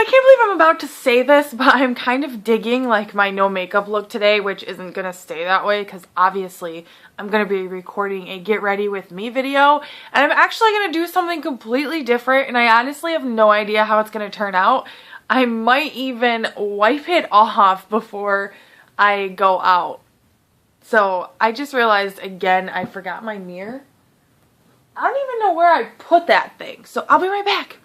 can't believe I'm about to say this, but I'm kind of digging like my no makeup look today, which isn't gonna stay that way because obviously I'm gonna be recording a get ready with me video, and I'm actually gonna do something completely different, and I honestly have no idea how it's gonna turn out. I might even wipe it off before I go out. So I just realized again I forgot my mirror. I don't even know where I put that thing, so I'll be right back.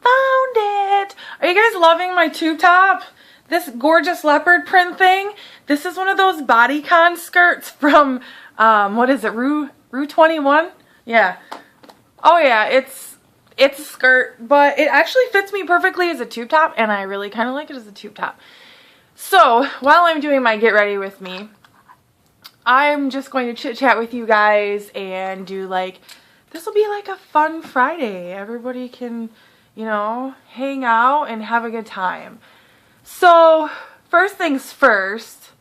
Found it! Are you guys loving my tube top? This gorgeous leopard print thing? This is one of those bodycon skirts from, what is it, Rue 21? Yeah. Oh yeah, it's a skirt, but it actually fits me perfectly as a tube top, and I really kind of like it as a tube top. So, while I'm doing my get ready with me, I'm just going to chit chat with you guys and do like, this will be like a fun Friday. Everybody can, you know, hang out and have a good time. So, first things first,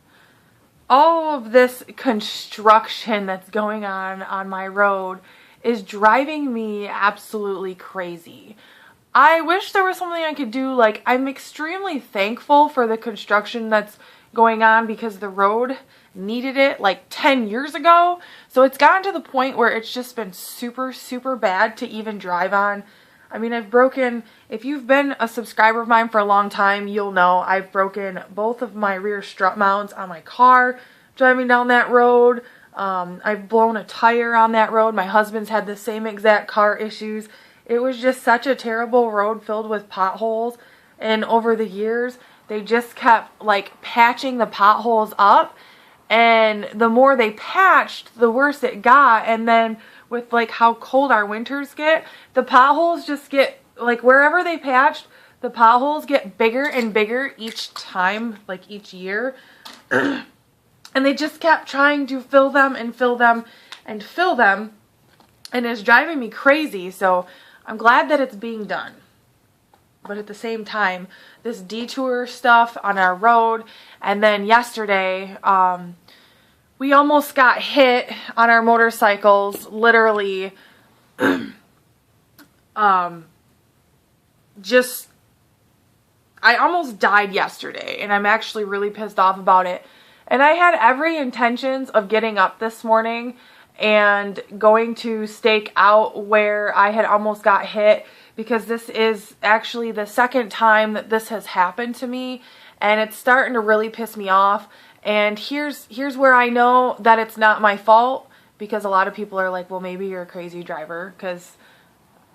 all of this construction that's going on my road is driving me absolutely crazy. I wish there was something I could do. Like, I'm extremely thankful for the construction that's going on because the road needed it like 10 years ago. So it's gotten to the point where it's just been super, super bad to even drive on. I mean, I've broken, if you've been a subscriber of mine for a long time, you'll know I've broken both of my rear strut mounts on my car driving down that road. I've blown a tire on that road. My husband's had the same exact car issues. It was just such a terrible road filled with potholes. And over the years, they just kept like patching the potholes up. And the more they patched, the worse it got. And then with like how cold our winters get, the potholes just get, like wherever they patched, the potholes get bigger and bigger each time, like each year. And they just kept trying to fill them and fill them and fill them. And it's driving me crazy. So I'm glad that it's being done. But at the same time, this detour stuff on our road, and then yesterday, we almost got hit on our motorcycles, literally, I almost died yesterday, and I'm actually really pissed off about it. And I had every intentions of getting up this morning and going to stake out where I had almost got hit, because this is actually the second time that this has happened to me, and it's starting to really piss me off. And here's where I know that it's not my fault, because a lot of people are like, well, maybe you're a crazy driver, because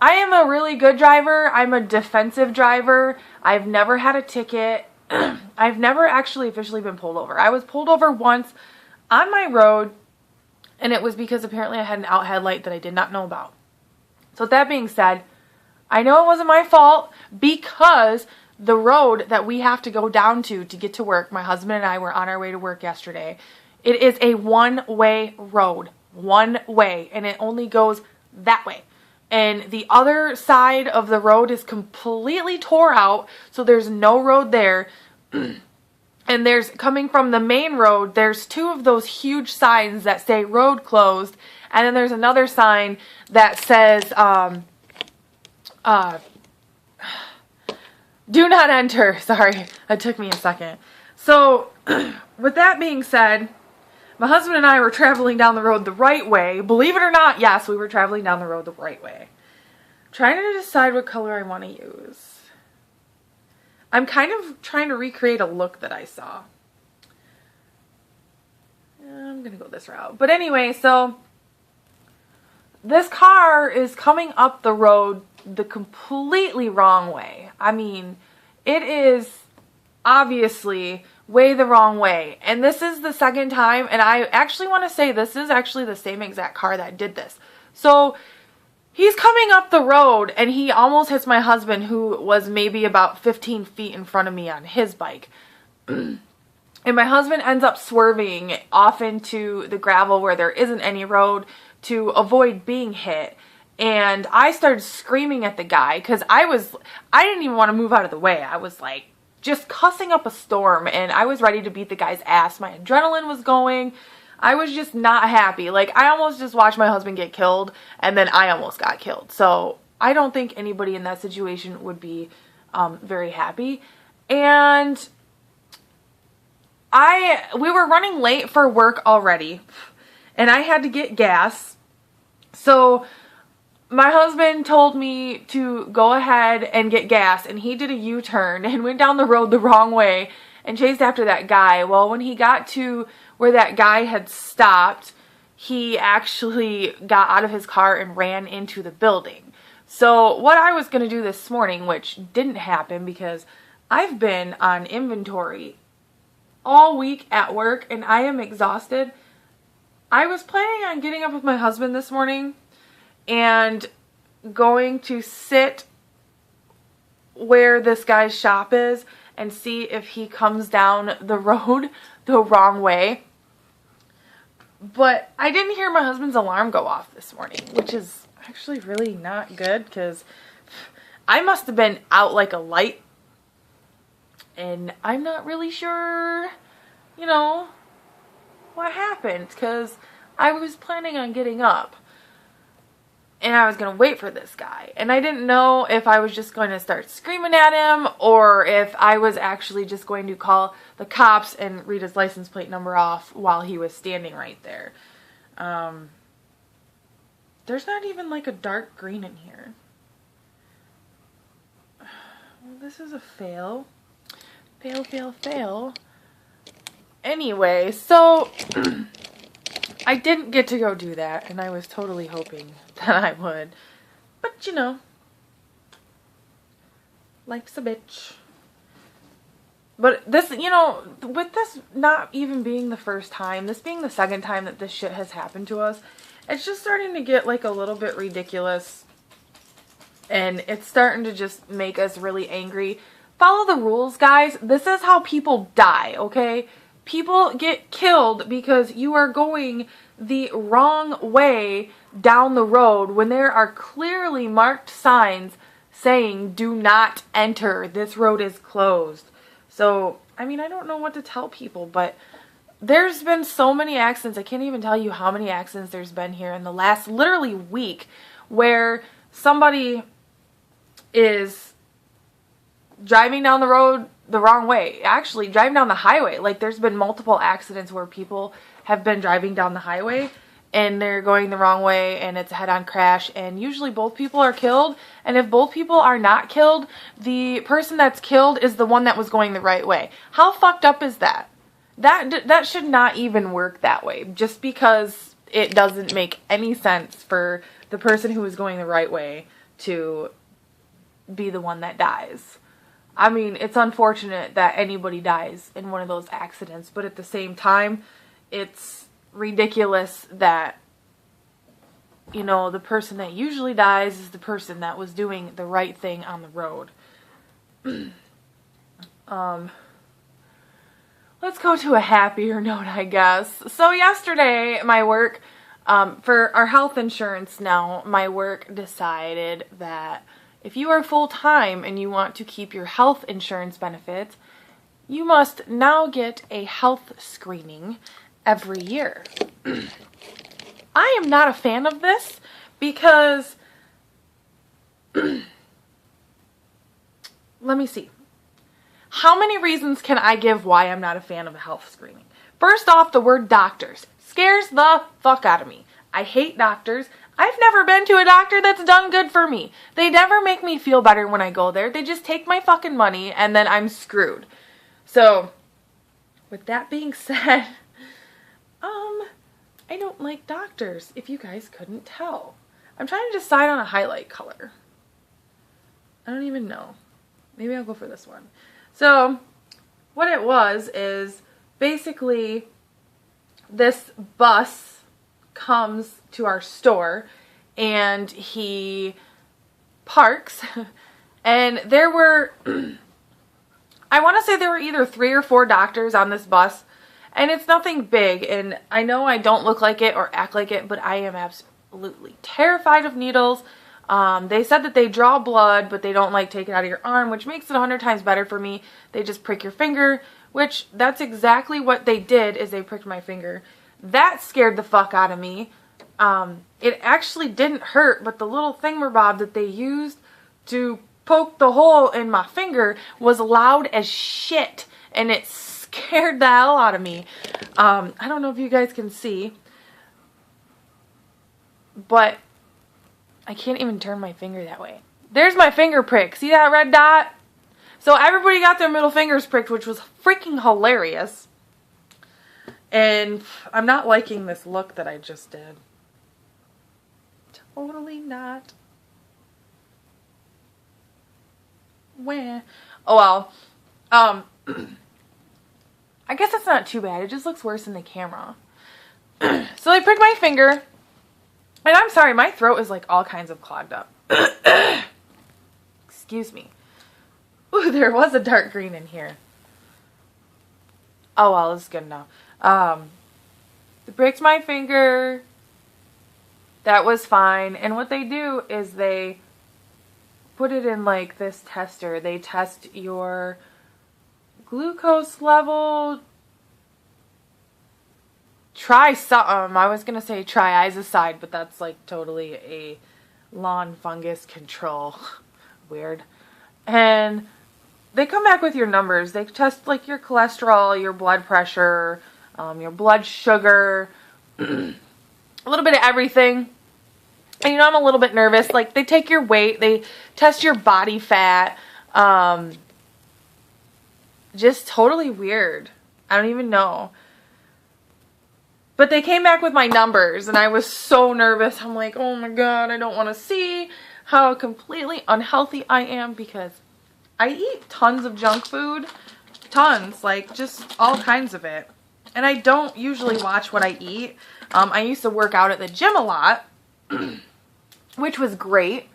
I am a really good driver. I'm a defensive driver. I've never had a ticket. I've never actually officially been pulled over. I was pulled over once on my road, and it was because apparently I had an out headlight that I did not know about. So with that being said, I know it wasn't my fault, because the road that we have to go down to get to work, my husband and I were on our way to work yesterday. It is a one-way road. One way. And it only goes that way. And the other side of the road is completely tore out, so there's no road there. And there's, coming from the main road, there's two of those huge signs that say road closed. And then there's another sign that says, do not enter. Sorry, that took me a second. So, with that being said, my husband and I were traveling down the road the right way. Believe it or not, yes, we were traveling down the road the right way. Trying to decide what color I want to use. I'm kind of trying to recreate a look that I saw. I'm going to go this route. But anyway, so this car is coming up the road the completely wrong way. I mean, it is obviously way the wrong way. And this is the second time, and I actually want to say this is actually the same exact car that did this. So he's coming up the road, and he almost hits my husband, who was maybe about 15 feet in front of me on his bike. And my husband ends up swerving off into the gravel where there isn't any road to avoid being hit. And I started screaming at the guy because I didn't even want to move out of the way. I was like just cussing up a storm, and I was ready to beat the guy's ass. My adrenaline was going. I was just not happy. Like, I almost just watched my husband get killed, and then I almost got killed. So I don't think anybody in that situation would be very happy. And we were running late for work already, and I had to get gas. So my husband told me to go ahead and get gas, and he did a U-turn and went down the road the wrong way and chased after that guy. Well, when he got to where that guy had stopped, he actually got out of his car and ran into the building. So what I was going to do this morning, which didn't happen because I've been on inventory all week at work and I am exhausted. I was planning on getting up with my husband this morning and going to sit where this guy's shop is and see if he comes down the road the wrong way. But I didn't hear my husband's alarm go off this morning, which is actually really not good because I must have been out like a light. And I'm not really sure, you know, what happened because I was planning on getting up. And I was going to wait for this guy. And I didn't know if I was just going to start screaming at him or if I was actually just going to call the cops and read his license plate number off while he was standing right there. There's not even like a dark green in here. Well, this is a fail. Fail, fail, fail. Anyway, so I didn't get to go do that, and I was totally hoping that I would. But, you know, life's a bitch. But this, you know, with this not even being the first time, this being the second time that this shit has happened to us, it's just starting to get, like, a little bit ridiculous. And it's starting to just make us really angry. Follow the rules, guys. This is how people die, okay? People get killed because you are going the wrong way down the road when there are clearly marked signs saying, do not enter. This road is closed. So, I mean, I don't know what to tell people, but there's been so many accidents. I can't even tell you how many accidents there's been here in the last literally week where somebody is driving down the road the wrong way. Actually, driving down the highway. Like, there's been multiple accidents where people have been driving down the highway and they're going the wrong way and it's a head-on crash, and usually both people are killed. And if both people are not killed, the person that's killed is the one that was going the right way. How fucked up is that? That should not even work that way, just because it doesn't make any sense for the person who is going the right way to be the one that dies. I mean, it's unfortunate that anybody dies in one of those accidents, but at the same time, it's ridiculous that, you know, the person that usually dies is the person that was doing the right thing on the road. Let's go to a happier note, I guess. So yesterday, my work, for our health insurance now, my work decided that if you are full-time and you want to keep your health insurance benefits, you must now get a health screening every year. I am not a fan of this because, let me see. How many reasons can I give why I'm not a fan of a health screening? First off, the word doctors scares the fuck out of me. I hate doctors. I've never been to a doctor that's done good for me. They never make me feel better when I go there. They just take my fucking money and then I'm screwed. So, with that being said, I don't like doctors, if you guys couldn't tell. I'm trying to decide on a highlight color. I don't even know. Maybe I'll go for this one. So, what it was is basically this bus comes to our store and he parks and there were I want to say there were either 3 or 4 doctors on this bus, and it's nothing big, and I know I don't look like it or act like it, but I am absolutely terrified of needles. They said that they draw blood, but they don't like take it out of your arm, which makes it 100 times better for me. They just prick your finger, which that's exactly what they did, is they pricked my finger. That scared the fuck out of me. it actually didn't hurt, but the little thingamabob that they used to poke the hole in my finger was loud as shit, and it scared the hell out of me. I don't know if you guys can see, but I can't even turn my finger that way. There's my finger prick. See that red dot? So everybody got their middle fingers pricked, which was freaking hilarious. And I'm not liking this look that I just did. Totally not. Where? Oh well. I guess it's not too bad. It just looks worse in the camera. So they pricked my finger. And I'm sorry, my throat is like all kinds of clogged up. Excuse me. Ooh, there was a dark green in here. Oh well, it's good enough. They pricked my finger. That was fine. And what they do is they put it in like this tester. They test your glucose level. Try something. I was going to say triazicide, but that's like totally a lawn fungus control. Weird. And they come back with your numbers. They test like your cholesterol, your blood pressure, your blood sugar, a little bit of everything. And you know, I'm a little bit nervous. Like, they take your weight, they test your body fat. Just totally weird. I don't even know. But they came back with my numbers, and I was so nervous. I'm like, oh my god, I don't want to see how completely unhealthy I am, because I eat tons of junk food. Tons. Like, just all kinds of it. And I don't usually watch what I eat. I used to work out at the gym a lot. Which was great.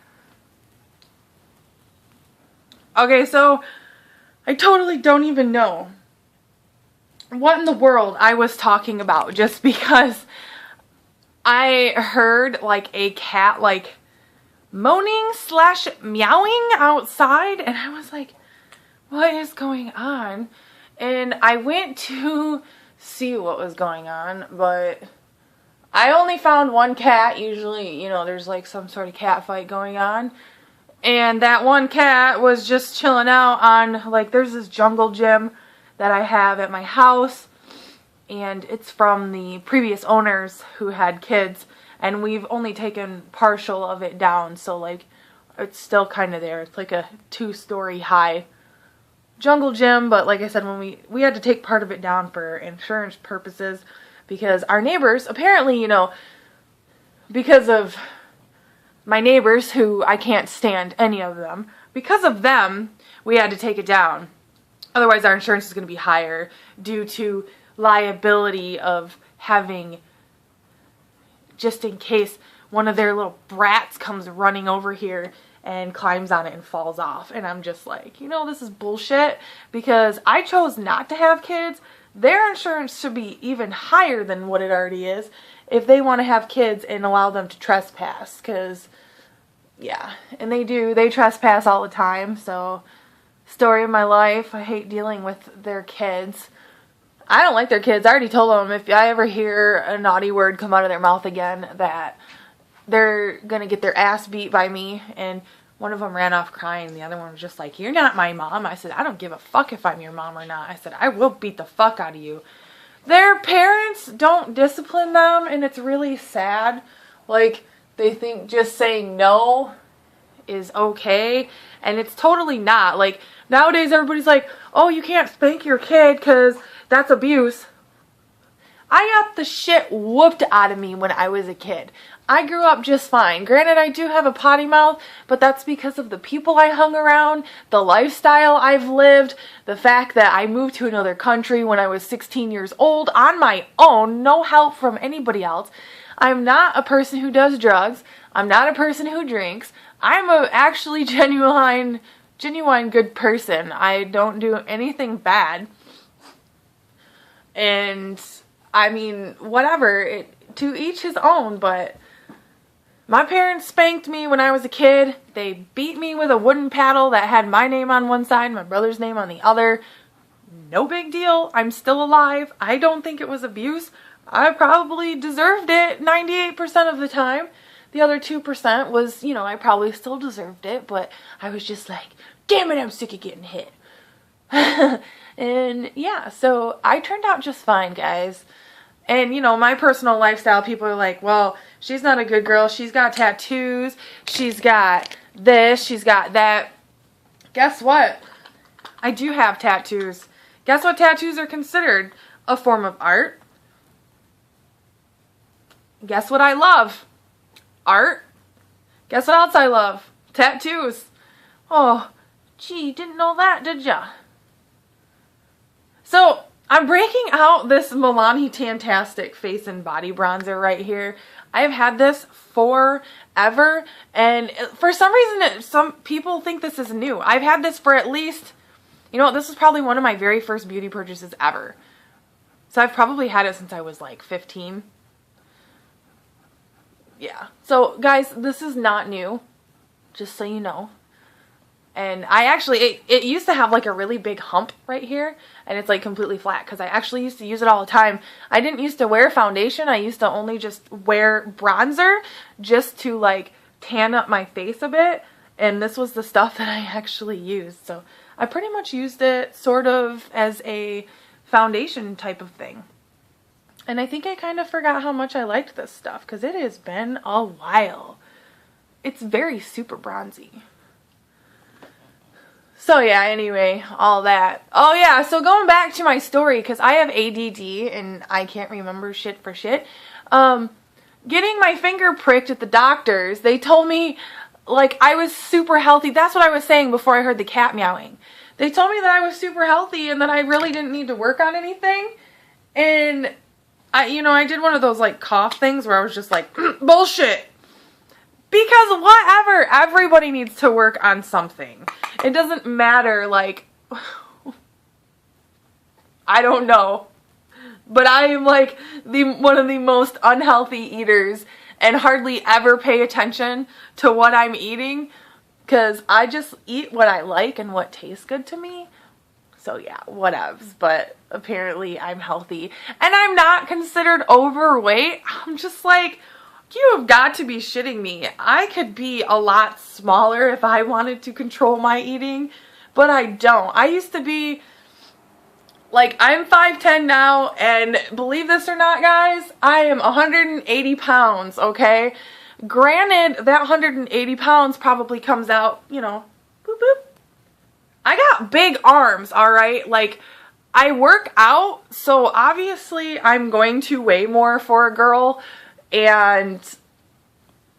Okay, so I totally don't even know what in the world I was talking about, just because I heard like a cat like moaning / meowing outside, and I was like, what is going on? And I went to see what was going on, but I only found one cat. Usually, you know, there's like some sort of cat fight going on. And that one cat was just chilling out on, like, there's this jungle gym that I have at my house. And it's from the previous owners who had kids. And we've only taken partial of it down. So, like, it's still kind of there. It's like a 2-story high jungle gym. But like I said, when we had to take part of it down for insurance purposes. Because our neighbors, apparently, you know, because of my neighbors, who I can't stand any of them, because of them, we had to take it down. Otherwise, our insurance is going to be higher due to liability of having, just in case one of their little brats comes running over here and climbs on it and falls off. And I'm just like, you know, this is bullshit, because I chose not to have kids. Their insurance should be even higher than what it already is if they want to have kids and allow them to trespass. Because, yeah, and they do. They trespass all the time. So, story of my life. I hate dealing with their kids. I don't like their kids. I already told them if I ever hear a naughty word come out of their mouth again, that they're going to get their ass beat by me. And one of them ran off crying. The other one was just like, you're not my mom. I said, I don't give a fuck if I'm your mom or not. I said, I will beat the fuck out of you. Their parents don't discipline them, and it's really sad. Like, they think just saying no is okay, and it's totally not. Like, nowadays everybody's like, oh, you can't spank your kid because that's abuse. I got the shit whooped out of me when I was a kid. I grew up just fine. Granted, I do have a potty mouth, but that's because of the people I hung around, the lifestyle I've lived, the fact that I moved to another country when I was 16 years old on my own, no help from anybody else. I'm not a person who does drugs. I'm not a person who drinks. I'm a actually genuine good person. I don't do anything bad. And, I mean, whatever, to each his own, but my parents spanked me when I was a kid. They beat me with a wooden paddle that had my name on one side, my brother's name on the other. No big deal. I'm still alive. I don't think it was abuse I probably deserved it 98% of the time. The other 2% was, you know, I probably still deserved it, but I was just like, damn it, I'm sick of getting hit. And yeah, so I turned out just fine, guys. And, you know, my personal lifestyle, people are like, well, she's not a good girl. She's got tattoos. She's got this. She's got that. Guess what? I do have tattoos. Guess what tattoos are considered? A form of art. Guess what I love? Art. Guess what else I love? Tattoos. Oh, gee, didn't know that, did ya? So, I'm breaking out this Milani Tantastic face and body bronzer right here. I've had this forever, and for some reason, some people think this is new. I've had this for at least, you know, this was probably one of my very first beauty purchases ever. So I've probably had it since I was like 15. Yeah. So, guys, this is not new, just so you know. And I actually, it used to have like a really big hump right here, and it's like completely flat because I actually used to use it all the time. I didn't used to wear foundation. I used to only just wear bronzer just to like tan up my face a bit, and this was the stuff that I actually used. So I pretty much used it sort of as a foundation type of thing. And I think I kind of forgot how much I liked this stuff because it has been a while. It's very super bronzy. So yeah, anyway, all that. Oh yeah, so going back to my story, because I have ADD and I can't remember shit for shit. Getting my finger pricked at the doctors, they told me, like, I was super healthy. That's what I was saying before I heard the cat meowing. They told me that I was super healthy and that I really didn't need to work on anything. And, I did one of those, like, cough things where I was just like, bullshit. Because whatever, everybody needs to work on something. It doesn't matter, like, I don't know. But I am like one of the most unhealthy eaters and hardly ever pay attention to what I'm eating because I just eat what I like and what tastes good to me. So yeah, whatevs. But apparently I'm healthy and I'm not considered overweight. I'm just like, you have got to be shitting me. I could be a lot smaller if I wanted to control my eating, but I don't. I used to be, like, I'm 5'10" now, and believe this or not, guys, I am 180 pounds, okay? Granted, that 180 pounds probably comes out, you know, boop, boop. I got big arms, alright? Like, I work out, so obviously I'm going to weigh more for a girl. And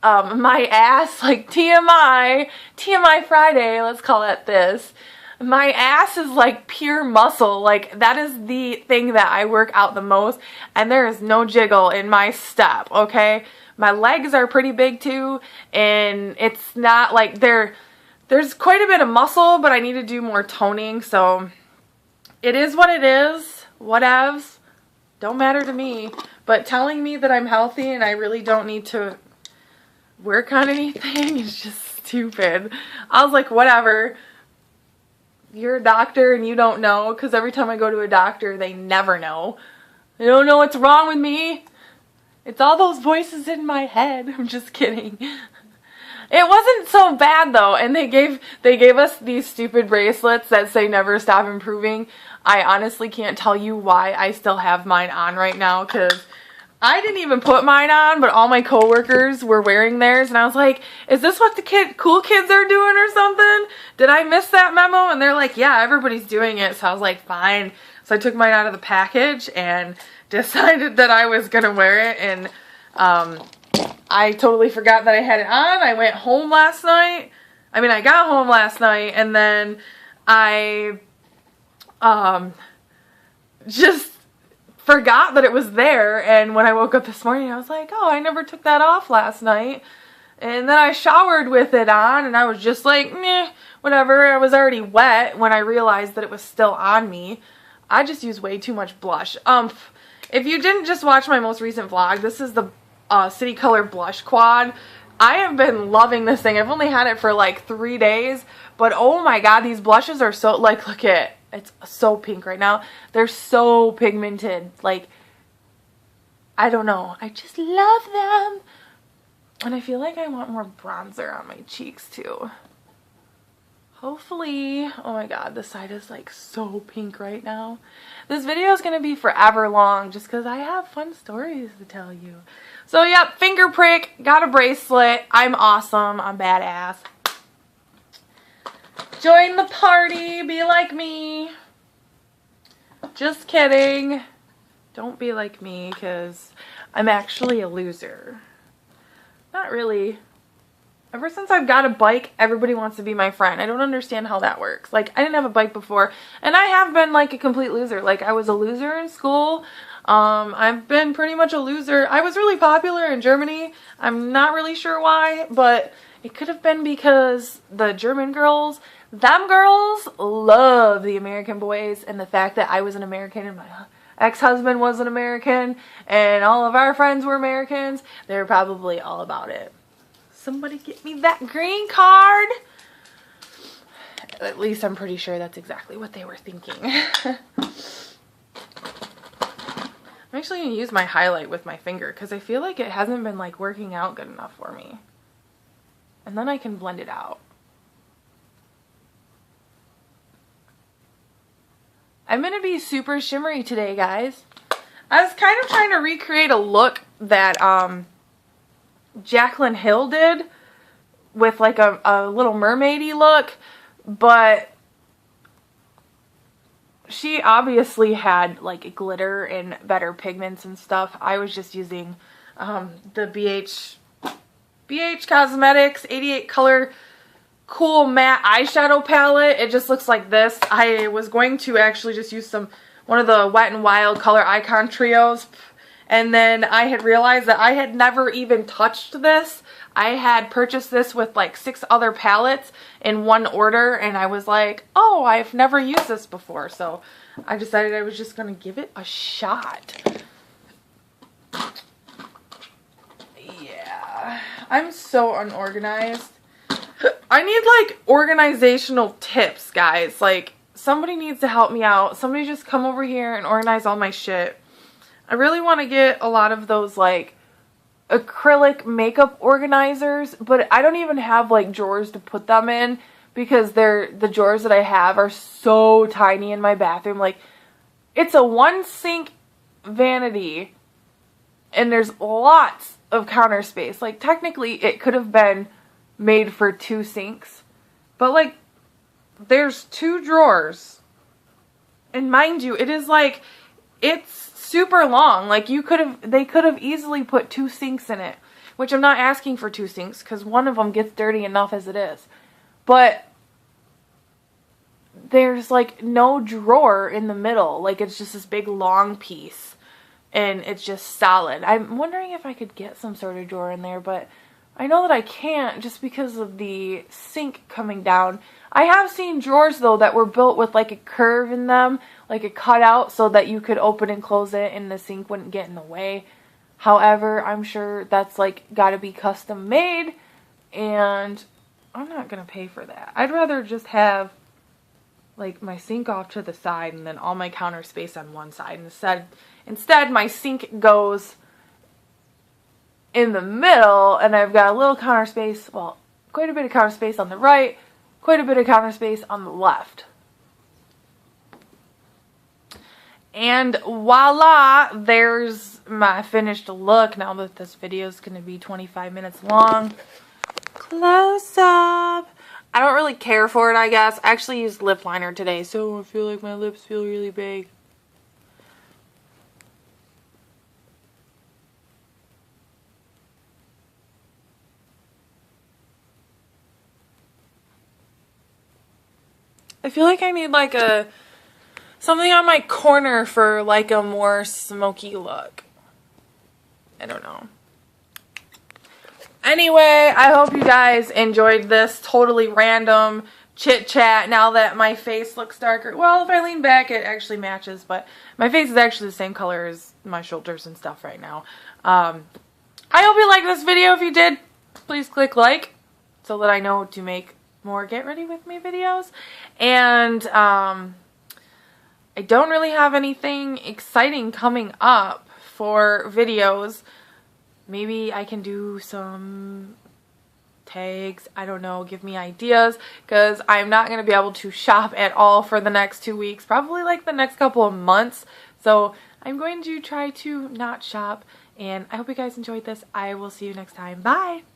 my ass, like TMI Friday, let's call it this. My ass is like pure muscle. Like that is the thing that I work out the most. And there is no jiggle in my step, okay? My legs are pretty big too. And it's not like there's quite a bit of muscle, but I need to do more toning. So it is what it is. Whatevs. Don't matter to me. But telling me that I'm healthy and I really don't need to work on anything is just stupid. I was like, whatever. You're a doctor and you don't know, because every time I go to a doctor, they never know. They don't know what's wrong with me. It's all those voices in my head. I'm just kidding. It wasn't so bad though, and they gave us these stupid bracelets that say never stop improving. I honestly can't tell you why I still have mine on right now, because I didn't even put mine on, but all my coworkers were wearing theirs, and I was like, is this what the cool kids are doing or something? Did I miss that memo? And they're like, yeah, everybody's doing it. So I was like, fine. So I took mine out of the package and decided that I was gonna wear it, and I totally forgot that I had it on. I went home last night. I mean, I got home last night, and then I just forgot that it was there, and when I woke up this morning I was like, oh, I never took that off last night. And then I showered with it on, and I was just like, meh, whatever. I was already wet when I realized that it was still on me. I just use way too much blush. If you didn't just watch my most recent vlog, this is the City Color Blush Quad. I have been loving this thing. I've only had it for like 3 days, but oh my god, these blushes are so, like, look at, it's so pink right now. They're so pigmented. Like, I don't know. I just love them. And I feel like I want more bronzer on my cheeks too. Hopefully, oh my god, this side is like so pink right now. This video is going to be forever long just because I have fun stories to tell you. So yep, finger prick, got a bracelet. I'm awesome. I'm badass. Join the party. Be like me. Just kidding. Don't be like me because I'm actually a loser. Not really. Ever since I've got a bike, everybody wants to be my friend. I don't understand how that works. Like, I didn't have a bike before, and I have been like a complete loser. Like, I was a loser in school. I've been pretty much a loser. I was really popular in Germany. I'm not really sure why, but it could have been because the German girls, them girls love the American boys, and the fact that I was an American and my ex-husband was an American, and all of our friends were Americans, they're probably all about it. Somebody get me that green card. At least I'm pretty sure that's exactly what they were thinking. I'm actually going to use my highlight with my finger because I feel like it hasn't been like working out good enough for me. And then I can blend it out. I'm going to be super shimmery today, guys. I was kind of trying to recreate a look that Jaclyn Hill did with like a little mermaidy look, but she obviously had like glitter and better pigments and stuff. I was just using the BH Cosmetics 88 color cool matte eyeshadow palette. It just looks like this. I was going to actually just use one of the Wet n Wild color icon trios. And then I had realized that I had never even touched this. I had purchased this with like 6 other palettes in one order, and I was like, oh, I've never used this before. So I decided I was just going to give it a shot. Yeah, I'm so unorganized. I need like organizational tips, guys. Like, somebody needs to help me out. Somebody just come over here and organize all my shit. I really want to get a lot of those like acrylic makeup organizers, but I don't even have like drawers to put them in because the drawers that I have are so tiny in my bathroom. Like, it's a 1 sink vanity and there's lots of counter space. Like, technically it could have been made for 2 sinks, but like there's 2 drawers, and mind you, it is like, it's super long. Like, they could have easily put 2 sinks in it, which I'm not asking for 2 sinks because one of them gets dirty enough as it is. But there's like no drawer in the middle. Like, it's just this big long piece and it's just solid. I'm wondering if I could get some sort of drawer in there, but I know that I can't just because of the sink coming down. I have seen drawers though that were built with like a curve in them, like a cutout, so that you could open and close it and the sink wouldn't get in the way. However, I'm sure that's like gotta be custom made, and I'm not gonna pay for that. I'd rather just have like my sink off to the side and then all my counter space on one side. Instead my sink goes in the middle, and I've got a little counter space, well, quite a bit of counter space on the right, quite a bit of counter space on the left. And voila, there's my finished look. Now that this video is going to be 25 minutes long. Close up. I don't really care for it, I guess. I actually used lip liner today, so I feel like my lips feel really big. I feel like I need like something on my corner for like a more smoky look. I don't know. Anyway, I hope you guys enjoyed this totally random chit chat now that my face looks darker. Well, if I lean back, it actually matches, but my face is actually the same color as my shoulders and stuff right now. I hope you liked this video. If you did, please click like so that I know to make more Get Ready With Me videos. And I don't really have anything exciting coming up for videos. Maybe I can do some tags, I don't know, give me ideas, because I'm not going to be able to shop at all for the next 2 weeks, probably like the next couple of months. So I'm going to try to not shop, and I hope you guys enjoyed this. I will see you next time. Bye!